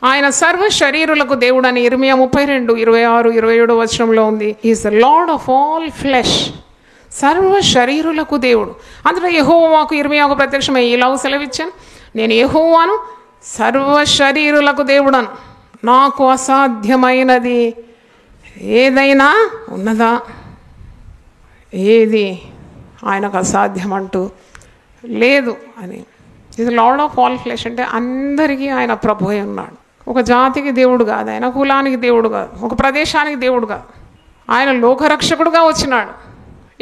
ఆయన సర్వ శరీరులకు దేవుడని ఇర్మియా 32, 26, 27 వచనంలో ఉంది. Is the lord of all flesh. సర్వ శరీరులకు దేవుడు. అందులో యెహోవాకు ఇర్మియాకు ప్రత్యక్షమై ఇలాగ సెలవిచ్చాను, నేను యెహోవాను, సర్వ శరీరులకు దేవుడను, నాకు అసాధ్యమైనది ఏదైనా ఉన్నదా? ఏది ఆయనకు అసాధ్యం అంటూ లేదు అని. ఇది లార్డ్ ఆఫ్ ఆల్ ఫ్లెష్ అంటే అందరికీ ఆయన ప్రభు అయి ఉన్నాడు. ఒక జాతికి దేవుడు కాదు ఆయన, కులానికి దేవుడు కాదు, ఒక ప్రదేశానికి దేవుడు కాదు. ఆయన లోకరక్షకుడుగా వచ్చినాడు.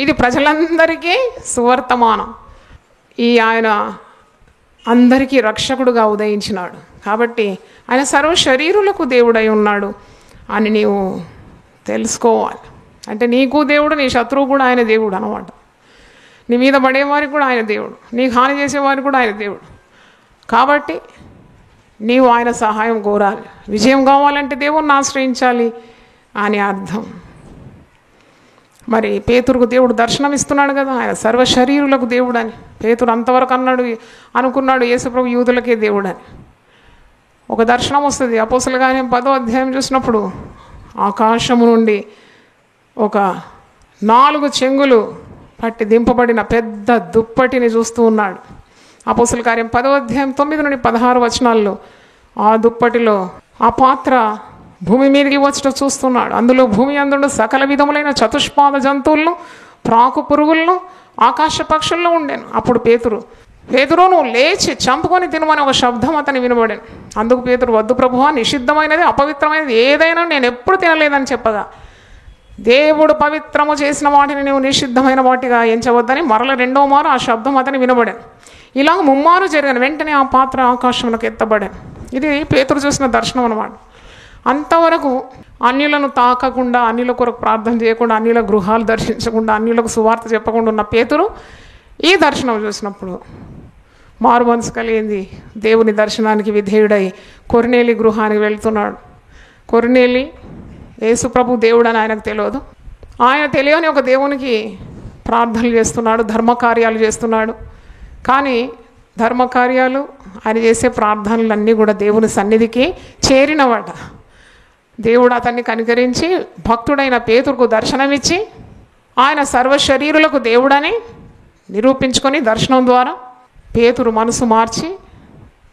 ఇది ప్రజలందరికీ సువర్తమానం. ఆయన అందరికీ రక్షకుడుగా ఉదయించినాడు. కాబట్టి ఆయన సర్వ శరీరులకు దేవుడై ఉన్నాడు అని నీవు తెలుసుకోవాలి. అంటే నీకు దేవుడు, నీ శత్రువు కూడా ఆయన దేవుడు అన్నమాట. నీ మీద పడేవారికి కూడా ఆయన దేవుడు, నీకు హాని చేసేవారికి కూడా ఆయన దేవుడు. కాబట్టి నీవు ఆయన సహాయం కోరాలి. విజయం కావాలంటే దేవుణ్ణి ఆశ్రయించాలి అని అర్థం. మరి పేతురుకు దేవుడు దర్శనం ఇస్తున్నాడు కదా, ఆయన సర్వ శరీరులకు దేవుడు అని. పేతురు అంతవరకు అనుకున్నాడు యేసుప్రభు యూదులకే దేవుడు అని. ఒక దర్శనం వస్తుంది. అపోస్తలుల కార్యం 10వ అధ్యాయం చూసినప్పుడు ఆకాశము నుండి ఒక 4 చెంగులు పట్టి దింపబడిన పెద్ద దుప్పటిని చూస్తూ ఉన్నాడు. అపోస్తలుల కార్యం 10వ అధ్యాయం 9 నుండి 16 వచనాల్లో ఆ దుప్పటిలో ఆ పాత్ర భూమి మీదకి వచ్చట చూస్తున్నాడు. అందులో భూమి అందుండు సకల విధములైన చతుష్పాద జంతువులను, ప్రాకు పురుగులను, ఆకాశ పక్షుల్లో ఉండేను. అప్పుడు పేతురు నువ్వు లేచి చంపుకొని తినమని ఒక శబ్దం అతని వినబడాను. అందుకు పేతురు, వద్దు ప్రభువా, నిషిద్ధమైనది అపవిత్రమైనది ఏదైనా నేను ఎప్పుడు తినలేదని చెప్పగా, దేవుడు పవిత్రము చేసిన వాటిని నువ్వు నిషిద్ధమైన వాటిగా ఎంచవద్దని మరల 2వ మారు ఆ శబ్దం అతని వినబడాను. ఇలాగ 3 మారు జరిగిన వెంటనే ఆ పాత్ర ఆకాశంలోకి ఎత్తబడాను. ఇది పేతురు చూసిన దర్శనం అన్నమాట. అంతవరకు అన్యులను తాకకుండా, అన్యుల కొరకు ప్రార్థన చేయకుండా, అన్యుల గృహాలు దర్శించకుండా, అన్యులకు సువార్త చెప్పకుండా ఉన్న పేతురు ఈ దర్శనం చూసినప్పుడు మారు మనసు కలిగింది. దేవుని దర్శనానికి విధేయుడై కొర్నేలి గృహానికి వెళ్తున్నాడు. కొర్నేలి యేసుప్రభు దేవుడు అని ఆయనకు తెలియదు. ఆయన తెలియని ఒక దేవునికి ప్రార్థనలు చేస్తున్నాడు, ధర్మకార్యాలు చేస్తున్నాడు. కానీ ధర్మకార్యాలు, ఆయన చేసే ప్రార్థనలన్నీ కూడా దేవుని సన్నిధికి చేరినవాట. దేవుడు అతన్ని కనికరించి భక్తుడైన పేతురుకు దర్శనమిచ్చి ఆయన సర్వ శరీరులకు దేవుడని నిరూపించుకొని దర్శనం ద్వారా పేతురు మనసు మార్చి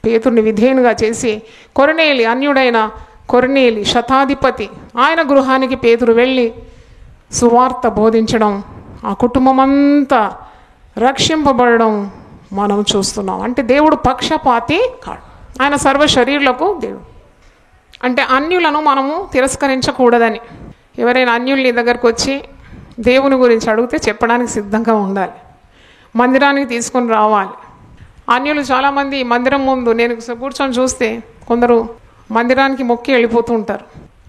పేతుర్ని విధేయునిగా చేసి కొర్నేలి, అన్యుడైన కొర్నేలి శతాధిపతి ఆయన గృహానికి పేతురు వెళ్ళి సువార్త బోధించడం, ఆ కుటుంబం అంతా రక్షింపబడడం మనం చూస్తున్నాం. అంటే దేవుడు పక్షపాతి కాడు, ఆయన సర్వ శరీరులకు దేవుడు. అంటే అన్యులను మనము తిరస్కరించకూడదని. ఎవరైనా అన్యులు నీ దగ్గరకు వచ్చి దేవుని గురించి అడిగితే చెప్పడానికి సిద్ధంగా ఉండాలి. మందిరానికి తీసుకొని రావాలి. అన్యులు చాలామంది మందిరం ముందు నేను కూర్చొని చూస్తే కొందరు మందిరానికి మొక్కి వెళ్ళిపోతూ ఉంటారు.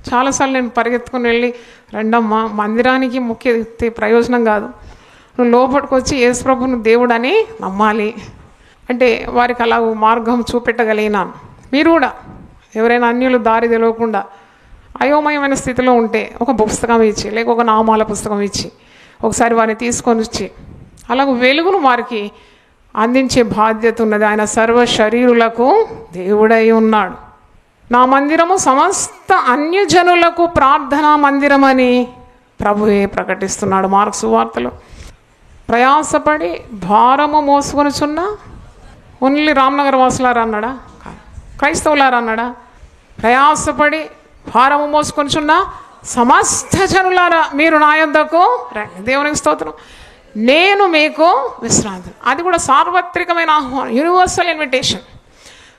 చాలాసార్లు నేను పరిగెత్తుకుని వెళ్ళి, రండమ్మా, మందిరానికి మొక్కి ప్రయోజనం కాదు, నువ్వు లోపలికి వచ్చి యేసుప్రభును దేవుడు అని నమ్మాలి అంటే వారికి అలా మార్గం చూపెట్టగలిగినాను. మీరు కూడా ఎవరైనా అన్యులు దారి తెలియకుండా అయోమయమైన స్థితిలో ఉంటే ఒక పుస్తకం ఇచ్చి, లేక ఒక నామాల పుస్తకం ఇచ్చి ఒకసారి వారిని తీసుకొని వచ్చి అలాగ వెలుగును వారికి అందించే బాధ్యత ఉన్నది. ఆయన సర్వ శరీరులకు దేవుడై ఉన్నాడు. నా మందిరము సమస్త అన్యజనులకు ప్రార్థనా మందిరమని ప్రభువే ప్రకటిస్తున్నాడు. మార్కు సువార్తలో ప్రయాసపడి భారము మోసుకొనిచున్న ఓన్లీ రామ్నగర్ వాసులారా అన్నాడా? క్రైస్తవులారా అన్నాడా? ప్రయాసపడి భారము మోసుకొనిచున్న సమస్త జనులారా మీరు నా యొద్దకు రండి. దేవునికి స్తోత్రం. నేను మీకు విశ్రాంతి. అది కూడా సార్వత్రికమైన ఆహ్వానం, యూనివర్సల్ ఇన్విటేషన్.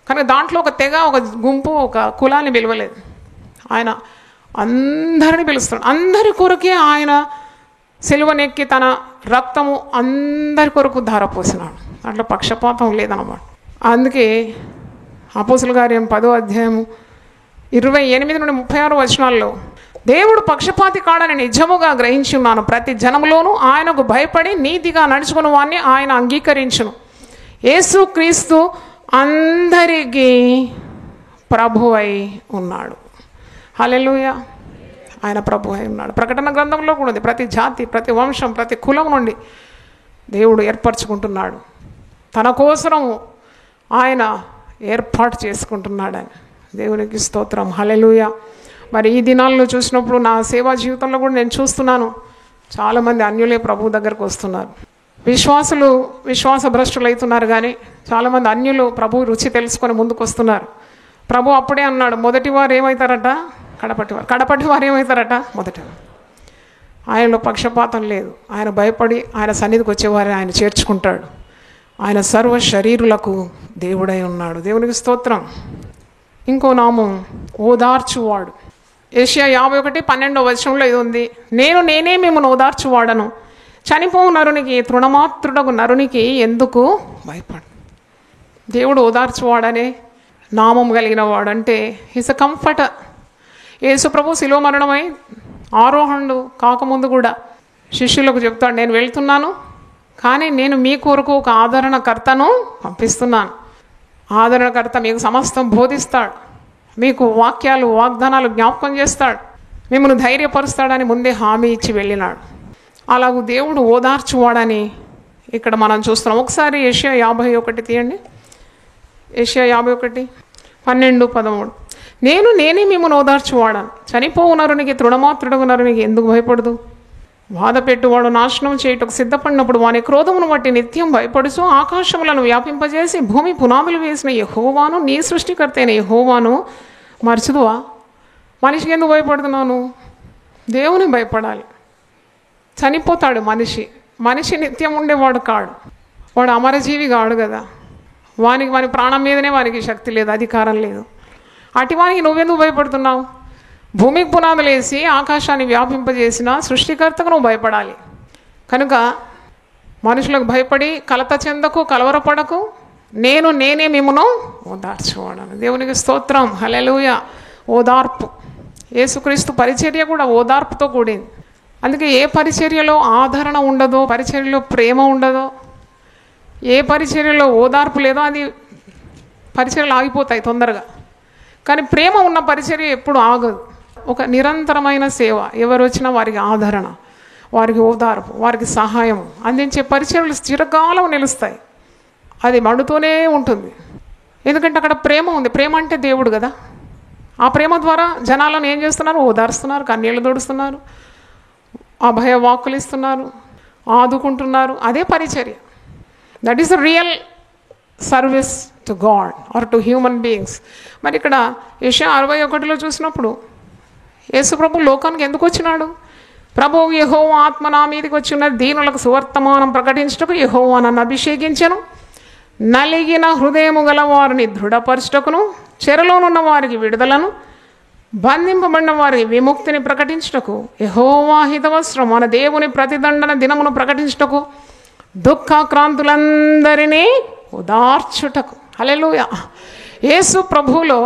కనుక దాంట్లో ఒక తెగ, ఒక గుంపు, ఒక కులాన్ని పిలవలేదు. ఆయన అందరిని పిలుస్తున్నాడు. అందరి కొరకే ఆయన సిలువనెక్కి తన రక్తము అందరి కొరకు ధారపోసినాడు. దాంట్లో పక్షపాతం లేదన్నమాట. అందుకే అపోస్తలుల కార్యం 10వ అధ్యాయం 28 నుండి 36 వచనాల్లో దేవుడు పక్షపాతి కాడని నిజముగా గ్రహించి ఉన్నాను. ప్రతి జనములోనూ ఆయనకు భయపడి నీతిగా నడుచుకున్న వాడిని ఆయన అంగీకరించును. యేసుక్రీస్తు అందరికీ ప్రభువై ఉన్నాడు. హల్లెలూయా. ఆయన ప్రభు అయి ఉన్నాడు. ప్రకటన గ్రంథంలో కూడా ఉంది. ప్రతి జాతి, ప్రతి వంశం, ప్రతి కులం నుండి దేవుడు ఏర్పరచుకుంటున్నాడు. తన కోసము ఆయన ఏర్పాటు చేసుకుంటున్నాడని. దేవునికి స్తోత్రం. హల్లెలూయా. మరి ఈ దినాల్లో చూసినప్పుడు నా సేవా జీవితంలో కూడా నేను చూస్తున్నాను, చాలామంది అన్యులే ప్రభు దగ్గరకు వస్తున్నారు. విశ్వాసులు విశ్వాస భ్రష్టులు అవుతున్నారు, కానీ చాలామంది అన్యులు ప్రభు రుచి తెలుసుకొని ముందుకు వస్తున్నారు. ప్రభు అప్పుడే అన్నాడు, మొదటి వారు ఏమవుతారట కడపటివారు, కడపటివారు ఏమవుతారట మొదటివారు. ఆయనలో పక్షపాతం లేదు. ఆయన భయపడి ఆయన సన్నిధికి వచ్చేవారిని ఆయన చేర్చుకుంటాడు. ఆయన సర్వ శరీరులకు దేవుడై ఉన్నాడు. దేవునికి స్తోత్రం. ఇంకో నామం ఓదార్చువాడు. యెషయా 51:12 ఇది ఉంది, నేనే మిమ్మల్ని ఓదార్చువాడను, చనిపోవు నరునికి తృణమాత్రుడగు నరునికి ఎందుకు భయపడు. దేవుడు ఓదార్చువాడనే నామం కలిగిన వాడు. అంటే ఈజ్ అ కంఫర్టర్. యేసు ప్రభు శిలువ మరణమై ఆరోహణుడు కాకముందు కూడా శిష్యులకు చెప్తాడు, నేను వెళ్తున్నాను, కానీ నేను మీ కొరకు ఒక ఆదరణకర్తను పంపిస్తున్నాను. ఆదరణకర్త మీకు సమస్తం బోధిస్తాడు, మీకు వాక్యాలు వాగ్దానాలు జ్ఞాపకం చేస్తాడు, మిమ్మల్ని ధైర్యపరుస్తాడని ముందే హామీ ఇచ్చి వెళ్ళినాడు. అలాగూ దేవుడు ఓదార్చువాడని ఇక్కడ మనం చూస్తున్నాం. ఒకసారి యెషయా 51 తీయండి. యెషయా 51:12-13. నేనే మిమ్మల్ని ఓదార్చువాడను, చనిపోవు నరునికి తృణమాత్రుడగు నరునికి ఎందుకు భయపడదు. బాధ పెట్టువాడు నాశనం చేయుటకు సిద్ధపడినప్పుడు వాని క్రోధమును బట్టి నిత్యం భయపడుచు ఆకాశములను వ్యాపింపజేసి భూమి పునాదులు వేసిన యెహోవాను, నీ సృష్టికర్త అయిన యెహోవాను మరచుదువా. మనిషికి ఎందుకు భయపడుతున్నాను? దేవుని భయపడాలి. చనిపోతాడు మనిషి నిత్యం ఉండేవాడు కాడు, వాడు అమరజీవి కాడు కదా. వాని ప్రాణం మీదనే వానికి శక్తి లేదు, అధికారం లేదు. అటివానికి నువ్వెందుకు భయపడుతున్నావు? భూమికి పునాదులు వేసి ఆకాశాన్ని వ్యాపింపజేసిన సృష్టికర్తకు నువ్వు భయపడాలి. కనుక మనుషులకు భయపడి కలత చెందకు, కలవరపడకు, నేనే మిమ్మును ఓదార్చువాడను. దేవునికి స్తోత్రం. హల్లెలూయా. ఓదార్పు. యేసుక్రీస్తు పరిచర్య కూడా ఓదార్పుతో కూడింది. అందుకే ఏ పరిచర్యలో ఆదరణ ఉండదో, పరిచర్యలో ప్రేమ ఉండదో, ఏ పరిచర్యలో ఓదార్పు లేదో అది పరిచర్యలు ఆగిపోతాయి తొందరగా. కానీ ప్రేమ ఉన్న పరిచర్య ఎప్పుడు ఆగదు. ఒక నిరంతరమైన సేవ, ఎవరు వచ్చినా వారికి ఆదరణ, వారికి ఓదార్పు, వారికి సహాయం అందించే పరిచర్యలు చిరకాలం నిలుస్తాయి. అది మడుతూనే ఉంటుంది. ఎందుకంటే అక్కడ ప్రేమ ఉంది. ప్రేమ అంటే దేవుడు కదా. ఆ ప్రేమ ద్వారా జనాలను ఏం చేస్తున్నారు? ఓదారుస్తున్నారు, కన్నీళ్లు దొడుస్తున్నారు, అభయ వాక్కులు ఇస్తున్నారు, ఆదుకుంటున్నారు. అదే పరిచర్య. That is the real service to God or to human beings. మరి ఇక్కడ యెషయా 61 చూసినప్పుడు యేసు ప్రభు లోకానికి ఎందుకు వచ్చినాడు? ప్రభువు యెహోవా ఆత్మ నా మీదకి వచ్చి ఉన్నది, దీనులకు సువర్తమానం ప్రకటించుటకు యెహోవా నన్ను అభిషేకించెను, నలిగిన హృదయము గల వారిని దృఢపరచుటకును, చెరలోనున్న వారికి విడుదలను, బంధింపబడిన వారికి విముక్తిని ప్రకటించుటకు, యెహోవా హితవస్త్రం మన దేవుని ప్రతిదండన దినమును ప్రకటించుటకు, దుఃఖాక్రాంతులందరినీ ఓదార్చుటకు. హల్లెలూయా. యేసు ప్రభువులో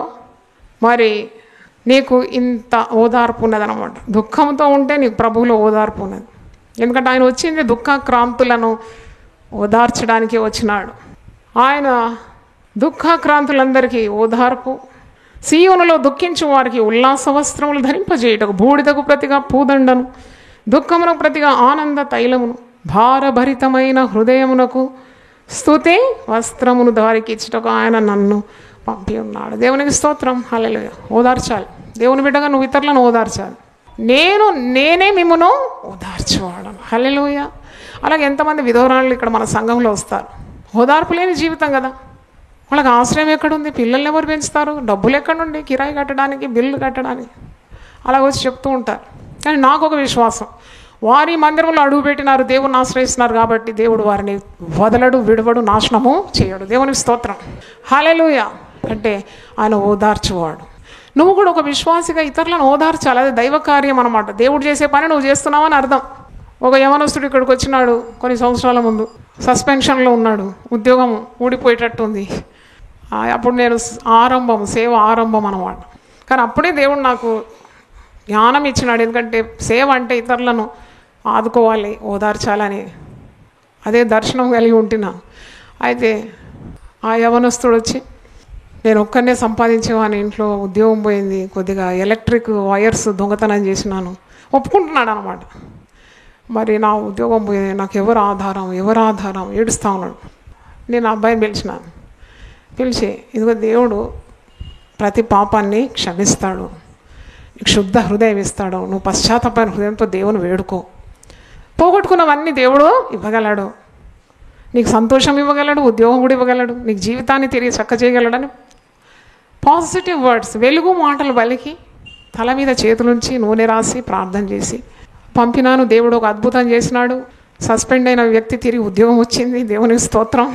మరి నీకు ఇంత ఓదార్పు ఉన్నదన్నమాట. దుఃఖంతో ఉంటే నీకు ప్రభువులో ఓదార్పు ఉన్నది. ఎందుకంటే ఆయన వచ్చింది దుఃఖాక్రాంతులను ఓదార్చడానికి వచ్చినాడు. ఆయన దుఃఖాక్రాంతులందరికీ ఓదార్పు, సీయోనులో దుఃఖించు వారికి ఉల్లాస వస్త్రములు ధరింపజేయుటకు, బూడిదకు ప్రతిగా పూదండను, దుఃఖమునకు ప్రతిగా ఆనంద తైలమును, భారభరితమైన హృదయమునకు స్తుతి వస్త్రమును దారికి ఇచ్చుటకు ఆయన నన్ను పంపి ఉన్నాడు. దేవునికి స్తోత్రం. హల్లెలూయా. ఓదార్చాలి. దేవుని బిడ్డగా నువ్వు ఇతరులను ఓదార్చాలి. నేనే మిమ్మును ఓదార్చువాడను. హల్లెలూయా. అలాగే ఎంతమంది విధవరాళ్ళు ఇక్కడ మన సంఘంలో వస్తారు. ఓదార్పు లేని జీవితం కదా. వాళ్ళకి ఆశ్రయం ఎక్కడుంది? పిల్లల్ని ఎవరు పెంచుతారు? డబ్బులు ఎక్కడుండి కిరాయి కట్టడానికి, బిల్లు కట్టడానికి? అలా వచ్చి చెప్తూ ఉంటారు. కానీ నాకు ఒక విశ్వాసం, వారి మందిరంలో అడుగుపెట్టినారు, దేవుని ఆశ్రయిస్తున్నారు కాబట్టి దేవుడు వారిని వదలడు, విడవడు, నాశనము చేయడు. దేవునికి స్తోత్రం. హల్లెలూయా. అంటే ఆయన ఓదార్చువాడు. నువ్వు కూడా ఒక విశ్వాసిగా ఇతరులను ఓదార్చాలి. అది దైవ కార్యం అన్నమాట. దేవుడు చేసే పని నువ్వు చేస్తున్నావు అని అర్థం. ఒక యవనస్తుడు ఇక్కడికి వచ్చినాడు కొన్ని సంవత్సరాల ముందు, సస్పెన్షన్లో ఉన్నాడు, ఉద్యోగం ఊడిపోయేటట్టుంది. అప్పుడు నేను సేవ ఆరంభం అన్నమాట. కానీ అప్పుడే దేవుడు నాకు జ్ఞానం ఇచ్చినాడు. ఎందుకంటే సేవ అంటే ఇతరులను ఆదుకోవాలి, ఓదార్చాలని అదే దర్శనం కలిగి ఉంటున్నా. అయితే ఆ యవనస్తుడు వచ్చి, నేను ఒక్కనే సంపాదించేవాని, ఇంట్లో ఉద్యోగం పోయింది, కొద్దిగా ఎలక్ట్రిక్ వైర్స్ దొంగతనం చేసినాను, ఒప్పుకుంటున్నాడు అనమాట. మరి నా ఉద్యోగం పోయింది, నాకు ఎవరు ఆధారం ఏడుస్తూ ఉన్నాడు. నేను ఆ అబ్బాయిని పిలిచినాను. పిలిచి, ఇదిగో దేవుడు ప్రతి పాపాన్ని క్షమిస్తాడు, నీకు శుద్ధ హృదయం ఇస్తాడు. నువ్వు పశ్చాత్తాపమైన హృదయంతో దేవుని వేడుకో. పోగొట్టుకున్నవన్నీ దేవుడు ఇవ్వగలడు. నీకు సంతోషం ఇవ్వగలడు, ఉద్యోగం కూడా ఇవ్వగలడు, నీకు జీవితాన్ని తిరిగి చక్క చేయగలడని పాజిటివ్ వర్డ్స్, వెలుగు మాటలు పలికి తల మీద చేతులుంచి నూనె రాసి ప్రార్థన చేసి పంపినాను. దేవుడు ఒక అద్భుతం చేసినాడు. సస్పెండ్ అయిన వ్యక్తి తిరిగి ఉద్యోగం వచ్చింది, దేవునికి స్తోత్రం.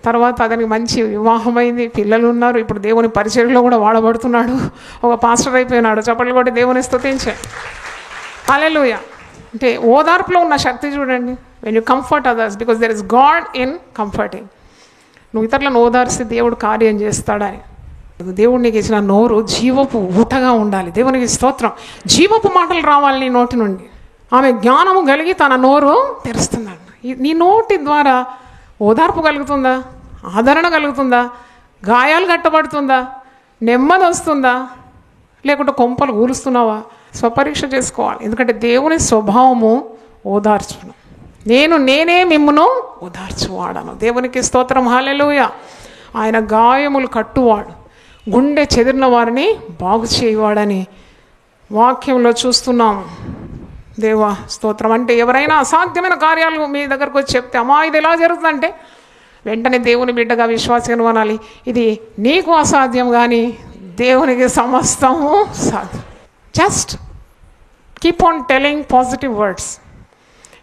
తర్వాత అతనికి మంచి వివాహమైంది, పిల్లలు ఉన్నారు. ఇప్పుడు దేవుని పరిచర్యలో కూడా వాడబడుతున్నాడు, ఒక పాస్టర్ అయిపోయినాడు. చప్పట్లు కొట్టి దేవుని స్తుతించే. హల్లెలూయా. అంటే ఓదార్పులో ఉన్న శక్తి చూడండి. When you comfort others, because there is God in comforting. నువ్వు ఇతరులను ఓదార్చి దేవుడు కార్యం చేస్తాడని. దేవుడు నీకు ఇచ్చిన నోరు జీవపు ఊటగా ఉండాలి. దేవునికి స్తోత్రం. జీవపు మాటలు రావాలి నీ నోటి నుండి. ఆమె జ్ఞానము కలిగి తన నోరు తెరుస్తుందండి. నీ నోటి ద్వారా ఓదార్పు కలుగుతుందా, ఆదరణ కలుగుతుందా, గాయాలు కట్టబడుతుందా, నెమ్మది వస్తుందా, లేకుంటే కొంపలు ఊరుస్తున్నావా? స్వపరీక్ష చేసుకోవాలి. ఎందుకంటే దేవుని స్వభావము ఓదార్చును. నేనే మిమ్మును ఓదార్చువాడను. దేవునికి స్తోత్రం. హల్లెలూయా. ఆయన గాయములు కట్టువాడు, గుండె చెదిరిన వారిని బాగు చేయవాడని వాక్యంలో చూస్తున్నాం. దేవా స్తోత్రం. అంటే ఎవరైనా అసాధ్యమైన కార్యాలు మీ దగ్గరకు వచ్చి చెప్తే, అమ్మా ఇది ఎలా జరుగుతుందంటే, వెంటనే దేవుని బిడ్డగా విశ్వాసం అనాలి, ఇది నీకు అసాధ్యం కానీ దేవునికి సమస్తము సాధ్యం. Just keep on telling positive words.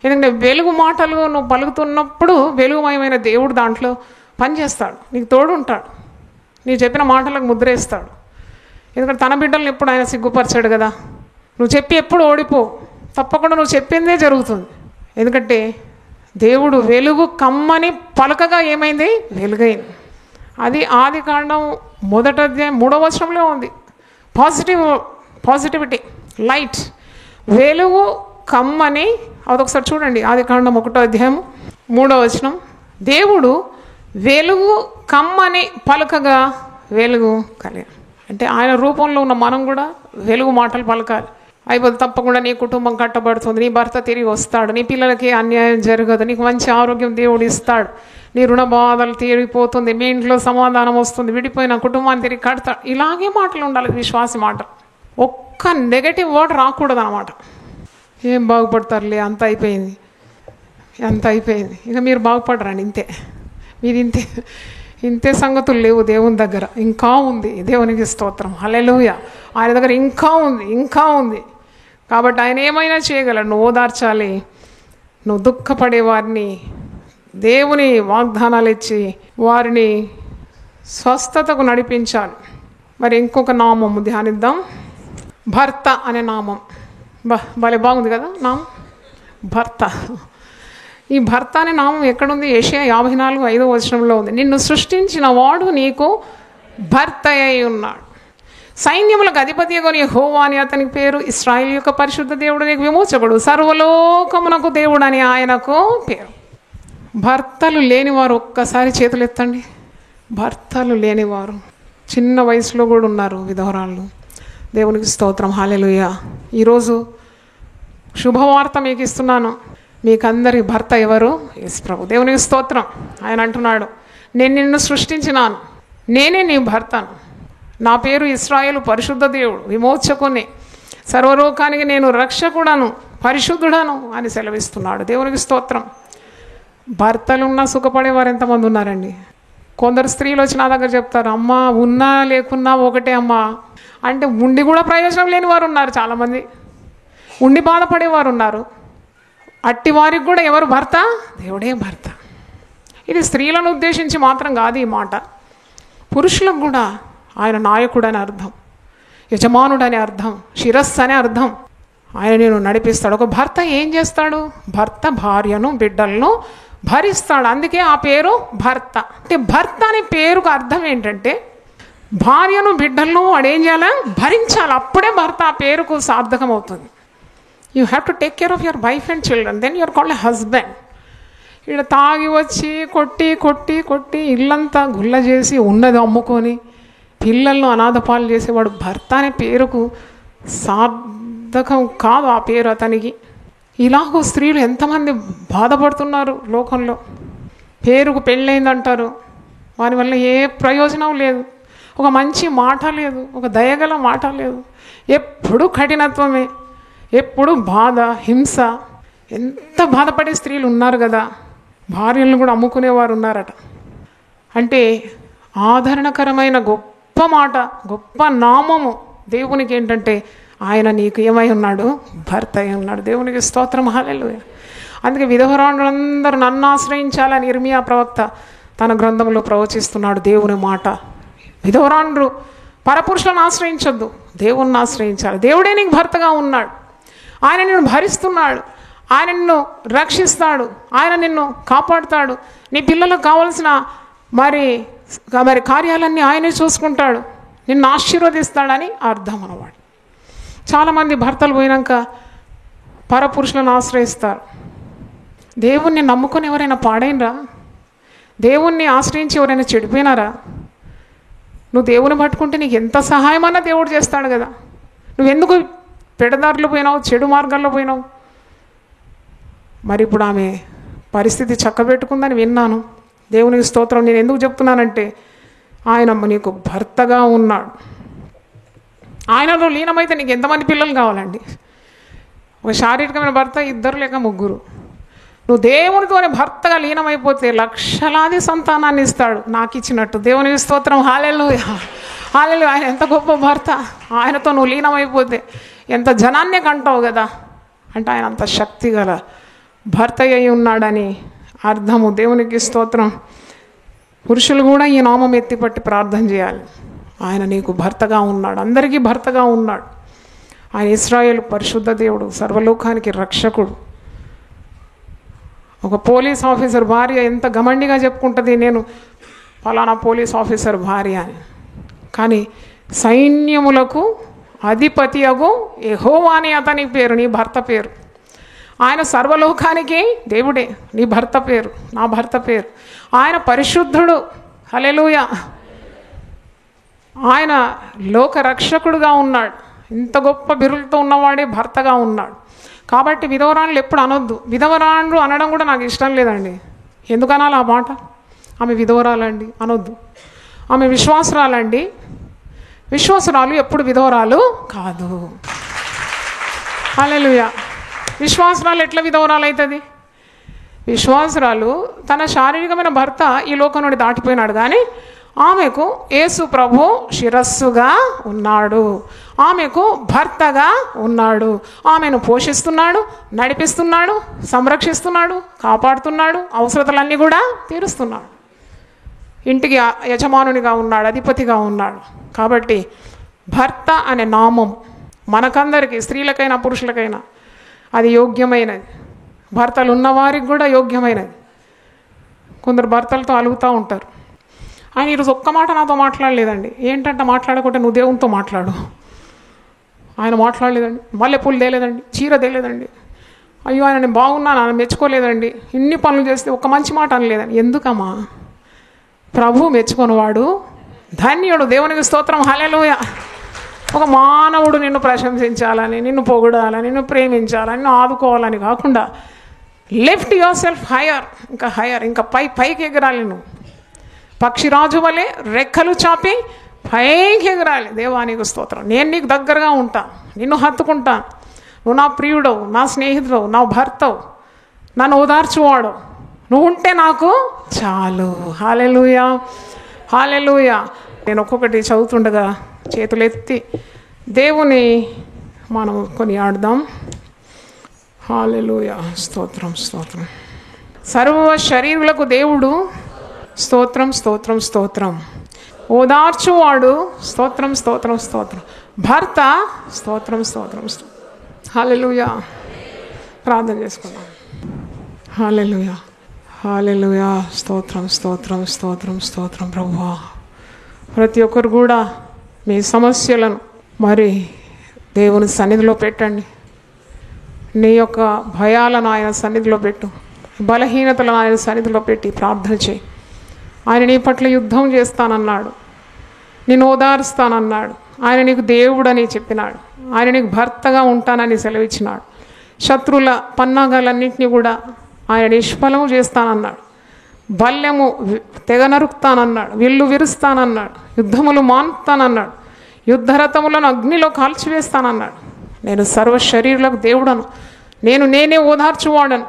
ఎందుకంటే వెలుగు మాటలు నువ్వు పలుకుతున్నప్పుడు వెలుగుమయమైన దేవుడు దాంట్లో పనిచేస్తాడు, నీకు తోడు ఉంటాడు, నీ చెప్పిన మాటలకు ముద్రేస్తాడు. ఎందుకంటే తన బిడ్డలను ఎప్పుడు ఆయన సిగ్గుపరచాడు కదా. నువ్వు చెప్పి ఎప్పుడు ఓడిపో, తప్పకుండా నువ్వు చెప్పిందే జరుగుతుంది. ఎందుకంటే దేవుడు వెలుగు కమ్మని పలకగా ఏమైంది, వెలుగైంది. అది ఆదికాండం 1వ అధ్యాయం 3వ వచనంలో ఉంది. పాజిటివిటీ, లైట్, వెలుగు కమ్మని. అదొకసారి చూడండి, ఆదికాండం 1వ అధ్యాయం 3వ వచనం. దేవుడు వెలుగు కమ్మని పలకగా వెలుగు కలిగి. అంటే ఆయన రూపంలో ఉన్న మనం కూడా వెలుగు మాటలు పలకాలి. అయిపోతే తప్పకుండా నీ కుటుంబం కట్టబడుతుంది, నీ భర్త తిరిగి వస్తాడు, నీ పిల్లలకి అన్యాయం జరగదు, నీకు మంచి ఆరోగ్యం దేవుడు ఇస్తాడు, నీ రుణ బాధలు తీరిపోతుంది, మీ ఇంట్లో సమాధానం వస్తుంది, విడిపోయిన కుటుంబాన్ని తిరిగి కడతాడు. ఇలాగే మాటలు ఉండాలి, విశ్వాస మాటలు. ఒక్క నెగటివ్ వర్డ్ రాకూడదు అన్నమాట. ఏం బాగుపడతారులే, అంత అయిపోయింది, ఇక మీరు బాగుపడరండి, ఇంతే, మీది ఇంతే సంగతులు లేవు దేవుని దగ్గర. ఇంకా ఉంది. దేవునికి స్తోత్రం. హల్లెలూయా. ఆయన దగ్గర ఇంకా ఉంది. కాబట్టి ఆయన ఏమైనా చేయగలడు. నువ్వు ఓదార్చాలి, నువ్వు దుఃఖపడే వారిని దేవుని వాగ్దానాలు ఇచ్చి వారిని స్వస్థతకు నడిపించాలి. మరి ఇంకొక నామము ధ్యానిద్దాం. భర్త అనే నామం భలే బాగుంది కదా నామం, భర్త. ఈ భర్త అనే నామం ఎక్కడుంది? యెషయా 54:5వ వచనంలో ఉంది. నిన్ను సృష్టించిన వాడు నీకు భర్త అయి ఉన్నాడు, సైన్యములకు అధిపతి కొని యెహోవా అని అతనికి పేరు, ఇశ్రాయేలు యొక్క పరిశుద్ధ దేవుడు నీకు విమోచకుడు, సర్వలోకమునకు దేవుడు అని ఆయనకు పేరు. భర్తలు లేనివారు ఒక్కసారి చేతులు ఎత్తండి. భర్తలు లేనివారు చిన్న వయసులో కూడా ఉన్నారు, విధవరాళ్ళు. దేవునికి స్తోత్రం. హల్లెలూయా. ఈరోజు శుభవార్త మీకు ఇస్తున్నాను. మీకందరి భర్త ఎవరు? యేసు ప్రభు. దేవునికి స్తోత్రం. ఆయన అంటున్నాడు, నేను నిన్ను సృష్టించినాను, నేనే నీ భర్తను, నా పేరు ఇశ్రాయేలు పరిశుద్ధ దేవుడు, విమోచకుని, సర్వలోకానికి నేను రక్షకుడను, పరిశుద్ధుడను అని సెలవిస్తున్నాడు. దేవునికి స్తోత్రం. భర్తలున్నా సుఖపడేవారు ఎంతమంది ఉన్నారండి. కొందరు స్త్రీలు వచ్చి నా దగ్గర చెప్తారు, అమ్మ ఉన్నా లేకున్నా ఒకటే అమ్మ అంటే, ఉండి కూడా ప్రయోజనం లేని వారు ఉన్నారు చాలామంది, ఉండి బాధపడేవారు ఉన్నారు. అట్టి వారికి కూడా ఎవరు భర్త? దేవుడే భర్త. ఇది స్త్రీలను ఉద్దేశించి మాత్రం కాదు ఈ మాట, పురుషులకు కూడా ఆయన నాయకుడు అని అర్థం, యజమానుడు అని అర్థం, శిరస్సు అనే అర్థం. ఆయన నేను నడిపిస్తాడు. ఒక భర్త ఏం చేస్తాడు? భర్త భార్యను బిడ్డలను భరిస్తాడు. అందుకే ఆ పేరు భర్త. అంటే భర్త అనే పేరుకు అర్థం ఏంటంటే, భార్యను బిడ్డలను వాడేం చేయాలి? భరించాలి. అప్పుడే భర్త ఆ పేరుకు సార్థకం అవుతుంది. You have to take care of your wife and children, then you're called a husband. ఇక్కడ తాగి వచ్చి కొట్టి ఇల్లంతా గుల్ల చేసి ఉన్నది అమ్ముకొని పిల్లలను అనాథపాలు చేసేవాడు భర్త అనే పేరుకు సార్థకం కాదు ఆ పేరు అతనికి. ఇలాగో స్త్రీలు ఎంతమంది బాధపడుతున్నారు లోకంలో. పేరుకు పెళ్ళైందంటారు, వారి వల్ల ఏ ప్రయోజనం లేదు. ఒక మంచి మాట లేదు, ఒక దయగల మాట లేదు. ఎప్పుడు కఠినత్వమే, ఎప్పుడు బాధ, హింస. ఎంత బాధపడే స్త్రీలు ఉన్నారు కదా, భార్యలను కూడా అమ్ముకునేవారు ఉన్నారట. అంటే ఆదరణకరమైన గొప్ప మాట, గొప్ప నామము దేవునికి ఏంటంటే ఆయన నీకు ఏమై ఉన్నాడు? భర్త అయి ఉన్నాడు. దేవునికి స్తోత్రం, హల్లెలూయా. అందుకే విధవరాండ్రులందరూ నన్ను ఆశ్రయించాలని ఇర్మియా ప్రవక్త తన గ్రంథంలో ప్రవచిస్తున్నాడు దేవుని మాట. విధవరాండ్రు పరపురుషులను ఆశ్రయించొద్దు, దేవుణ్ణి ఆశ్రయించాలి. దేవుడే నీకు భర్తగా ఉన్నాడు. ఆయన నిన్ను భరిస్తున్నాడు, ఆయన నిన్ను రక్షిస్తాడు, ఆయన నిన్ను కాపాడుతాడు. నీ పిల్లలకు కావలసిన మరి కార్యాలన్నీ ఆయనే చూసుకుంటాడు, నిన్ను ఆశీర్వదిస్తాడని అర్థం అన్నమాట. చాలామంది భర్తలు పోయినాక పరపురుషులను ఆశ్రయిస్తారు. దేవుణ్ణి నమ్ముకొని ఎవరైనా పాడైనరా? దేవుణ్ణి ఆశ్రయించి ఎవరైనా చెడిపోయినారా? నువ్వు దేవుని పట్టుకుంటే నీకు ఎంత సహాయమన్నా దేవుడు చేస్తాడు కదా. నువ్వెందుకు పెడదారులు పోయినావు, చెడు మార్గాల్లో పోయినావు? మరి ఇప్పుడు ఆమె పరిస్థితి చక్కబెట్టుకుందని విన్నాను. దేవునికి స్తోత్రం. నేను ఎందుకు చెప్తున్నానంటే ఆయన నీకు భర్తగా ఉన్నాడు. ఆయనలో లీనమైతే నీకు ఎంతమంది పిల్లలు కావాలండి? ఒక శారీరకమైన భర్త, 2 లేక 3. నువ్వు దేవునితోనే భర్తగా లీనమైపోతే లక్షలాది సంతానాన్ని ఇస్తాడు, నాకు ఇచ్చినట్టు. దేవునికి స్తోత్రం, హల్లెలూయా, హల్లెలూయా. ఆయన ఎంత గొప్ప భర్త. ఆయనతో నువ్వు లీనమైపోతే ఎంత జనాన్నే కంటావు కదా. అంటే ఆయన అంత శక్తి గల భర్త అయి ఉన్నాడని అర్థము. దేవునికి స్తోత్రం. పురుషులు కూడా ఈ నామం ఎత్తిపట్టి ప్రార్థన చేయాలి. ఆయన నీకు భర్తగా ఉన్నాడు, అందరికీ భర్తగా ఉన్నాడు. ఆయన ఇశ్రాయేలు పరిశుద్ధ దేవుడు, సర్వలోకానికి రక్షకుడు. ఒక పోలీస్ ఆఫీసర్ భార్య ఎంత గమండిగా చెప్పుకుంటుంది, నేను ఫలానా పోలీస్ ఆఫీసర్ భార్య అని. కానీ సైన్యములకు అధిపతి అగు యెహోవా అని అతని పేరు, నీ భర్త పేరు. ఆయన సర్వలోకానికి దేవుడే, నీ భర్త పేరు, నా భర్త పేరు. ఆయన పరిశుద్ధుడు, హల్లెలూయా. ఆయన లోక రక్షకుడుగా ఉన్నాడు. ఇంత గొప్ప బిరులతో ఉన్నవాడే భర్తగా ఉన్నాడు. కాబట్టి విధవరాండ్లు ఎప్పుడు అనొద్దు. విధవరాండ్లు అనడం కూడా నాకు ఇష్టం లేదండి. ఎందుకనాలి ఆ మాట? ఆమె విధవరాలండి అనొద్దు. ఆమె విశ్వాసురాలండి. విశ్వాసురాలు ఎప్పుడు విధవరాలు కాదు. హల్లెలూయా. విశ్వాసురాలు ఎట్లా విధవరాలు అవుతుంది? విశ్వాసురాలు తన శారీరకమైన భర్త ఈ లోకం నుండి దాటిపోయినాడు, కానీ ఆమెకు యేసు ప్రభు శిరస్సుగా ఉన్నాడు, ఆమెకు భర్తగా ఉన్నాడు. ఆమెను పోషిస్తున్నాడు, నడిపిస్తున్నాడు, సంరక్షిస్తున్నాడు, కాపాడుతున్నాడు, అవసరతలన్నీ కూడా తీరుస్తున్నాడు. ఇంటికి యజమానునిగా ఉన్నాడు, అధిపతిగా ఉన్నాడు. కాబట్టి భర్త అనే నామం మనకందరికీ, స్త్రీలకైనా పురుషులకైనా అది యోగ్యమైనది. భర్తలు ఉన్నవారికి కూడా యోగ్యమైనది. కొందరు భర్తలతో అలుగుతూ ఉంటారు. ఆయన ఈరోజు ఒక్క మాట నాతో మాట్లాడలేదండి. ఏంటంటే మాట్లాడకుంటే నువ్వు దేవునితో మాట్లాడు. ఆయన మాట్లాడలేదండి, మల్లెపూలు తేలేదండి, చీర తేలేదండి, అయ్యో ఆయన నేను బాగున్నాను ఆయన మెచ్చుకోలేదండి, ఇన్ని పనులు చేస్తే ఒక్క మంచి మాట అనలేదండి. ఎందుకమ్మా? ప్రభు మెచ్చుకొనివాడు ధన్యుడు. దేవునికి స్తోత్రం, హల్లెలూయా. ఒక మానవుడు నిన్ను ప్రశంసించాలని, నిన్ను పొగడాలని, నిన్ను ప్రేమించాలని, నిన్ను ఆదుకోవాలని కాకుండా లిఫ్ట్ యువర్ సెల్ఫ్ హయ్యర్, ఇంకా హయ్యర్, ఇంకా పైకి ఎగరాలి. నువ్వు పక్షిరాజు వలె రెక్కలు చాపి పైకి ఎగరాలి. దేవానికి స్తోత్రం. నేను నీకు దగ్గరగా ఉంటా, నిన్ను హత్తుకుంటాను. నువ్వు నా ప్రియుడవు, నా స్నేహితుడవు, నా భర్తవు, నన్ను ఓదార్చువాడు. నువ్వు ఉంటే నాకు చాలు. హల్లెలూయా, హల్లెలూయా. నేను ఒక్కొక్కటి చదువుతుండగా చేతులెత్తి దేవుని మనం కొనియాడదాం. హల్లెలూయా, స్తోత్రం, స్తోత్రం. సర్వ శరీరులకు దేవుడు స్తోత్రం, స్తోత్రం, స్తోత్రం. ఓదార్చువాడు స్తోత్రం, స్తోత్రం, స్తోత్రం. భర్త స్తోత్రం, స్తోత్రం, స్తోత్రం. హల్లెలూయా. ప్రార్థన చేసుకుందాం. హల్లెలూయా, హల్లెలూయా. స్తోత్రం, స్తోత్రం, స్తోత్రం, స్తోత్రం. ప్రభువా, ప్రతి ఒక్కరు కూడా మీ సమస్యలను మరి దేవుని సన్నిధిలో పెట్టండి. నీ యొక్క భయాలను ఆయన సన్నిధిలో పెట్టు, బలహీనతలను ఆయన సన్నిధిలో పెట్టి ప్రార్థన చేయి. ఆయన నీ పట్ల యుద్ధం చేస్తానన్నాడు, నిన్ను ఓదారుస్తానన్నాడు. ఆయన నీకు దేవుడని చెప్పినాడు, ఆయన నీకు భర్తగా ఉంటానని సెలవిచ్చినాడు. శత్రువుల పన్నాగాలన్నింటినీ కూడా ఆయన నిష్ఫలం చేస్తానన్నాడు. బల్యము తెగ నరుకుతానన్నాడు, విల్లు విరుస్తానన్నాడు, యుద్ధములు మానుతానన్నాడు, యుద్ధరథములను అగ్నిలో కాల్చివేస్తానన్నాడు. నేను సర్వ శరీరులకు దేవుడను, నేనే ఓదార్చువాడను,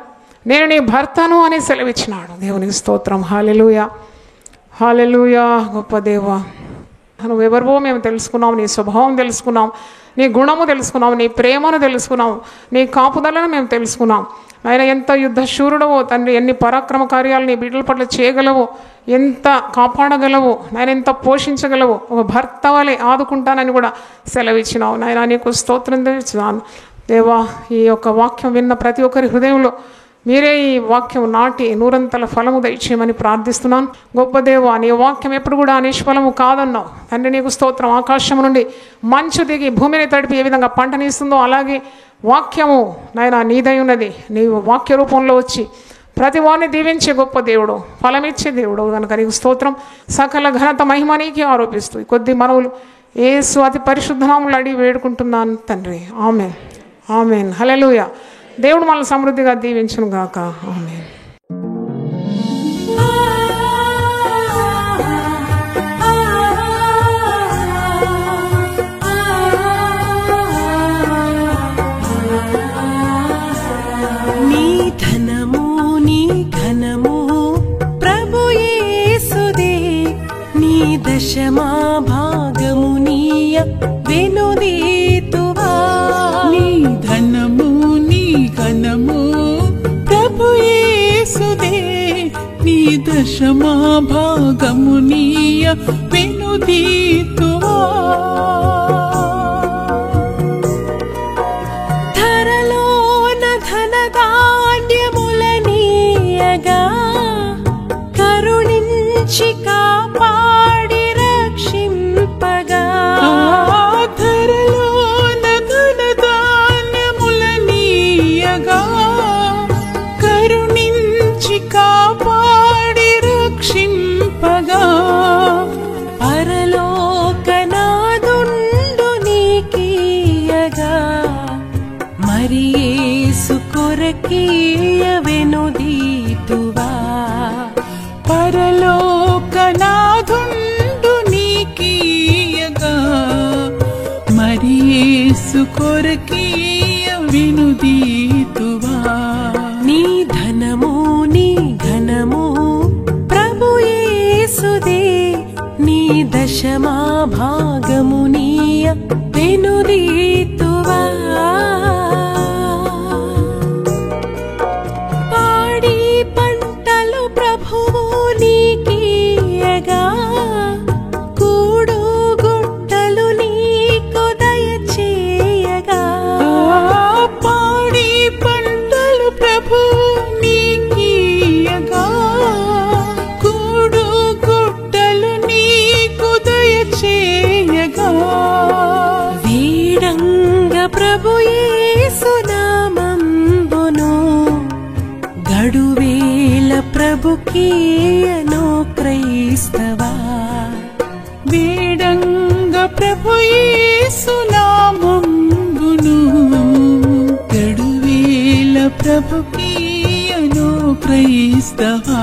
నేను నీ భర్తను అని సెలవిచ్చినాడు. దేవునికి స్తోత్రం. హల్లెలూయా, హల్లెలూయా. గొప్ప దేవా, నువ్వెవరివో మేము తెలుసుకున్నాం, నీ స్వభావం తెలుసుకున్నాం, నీ గుణము తెలుసుకున్నాం, నీ ప్రేమను తెలుసుకున్నాం, నీ కాపుదలను మేము తెలుసుకున్నాం. ఆయన ఎంత యుద్ధశూరుడవో తండ్రి, ఎన్ని పరాక్రమ కార్యాలు నీ బిడ్డల పట్ల చేయగలవో, ఎంత కాపాడగలవో నాయన, ఎంత పోషించగలవో, ఒక భర్త వలె ఆదుకుంటానని కూడా సెలవిచ్చినావు నాయన. నీకు స్తోత్రం తెలుసున్నాను దేవా. ఈ యొక్క వాక్యం విన్న ప్రతి ఒక్కరి హృదయంలో మీరే ఈ వాక్యం నాటి నూరంతల ఫలము దయచేయమని ప్రార్థిస్తున్నాను. గొప్ప దేవా, నీ వాక్యం ఎప్పుడు కూడా నిష్ఫలము కాదన్నావు తండ్రి. నీకు స్తోత్రం. ఆకాశం నుండి మంచు దిగి భూమిని తడిపి ఏ విధంగా పంటనిస్తుందో అలాగే వాక్యము నాయన నీదై ఉన్నది. నీ వాక్య రూపంలో వచ్చి ప్రతి వారిని దీవించే గొప్ప దేవుడు, ఫలమిచ్చే దేవుడు కనుక నీకు స్తోత్రం. సకల ఘనత మహిమ నీకే ఆరోపిస్తూ కొద్ది మనవులు యేసు అతి పరిశుద్ధనామములో అడిగి వేడుకుంటున్నాను తండ్రి. ఆమేన్, ఆమేన్. హల్లెలూయా. దేవుడు మనల్ని సమృద్ధిగా దీవించును గాక. ఆమేన్. నీ ధనము నీ ఘనము ప్రభు యేసుదే, నీ దశమా భాగము నీయ వెనుదీతువా. నీ ధనము నీ ఘనము ప్రభు యేసుదే, నీ దశమా భాగము నీయ వెనుదీతువా. ధరలోన ధనధాన్యములనీయగా కరుణించి కాపాడి రక్షింపగా. ధరలోన ధనధాన్యములనీయగా కరుణించి కాపాడి రక్షింపగా. పరలోకనాదుండు నీకీయగా మరి యేసు కొరకీయ వెనుదీతువా. పరలోకనాథుండు నీకీయగా మరి యేసు కొరకీయ వెనుదీతువా. నీ ధనము నీ ఘనము ప్రభు యేసుదే, నీ దశమా భాగము నీయ వెనుదీతువా. పాడి పంటలు ప్రభువు నీకీయగా కూడు గుట్టలు నీకు దయచేయగా. పాడి పంటలు ప్రభు నీకీయగా కూడు గుట్టలు నీకు దయచేయగా. వీడంగ ప్రభు యేసు నామంబును గడువేల ప్రభుకీయను క్రైస్తవా. వేడంగ ప్రభు యేసు నామంబును గడువేల ప్రభుకీయను క్రైస్తవా.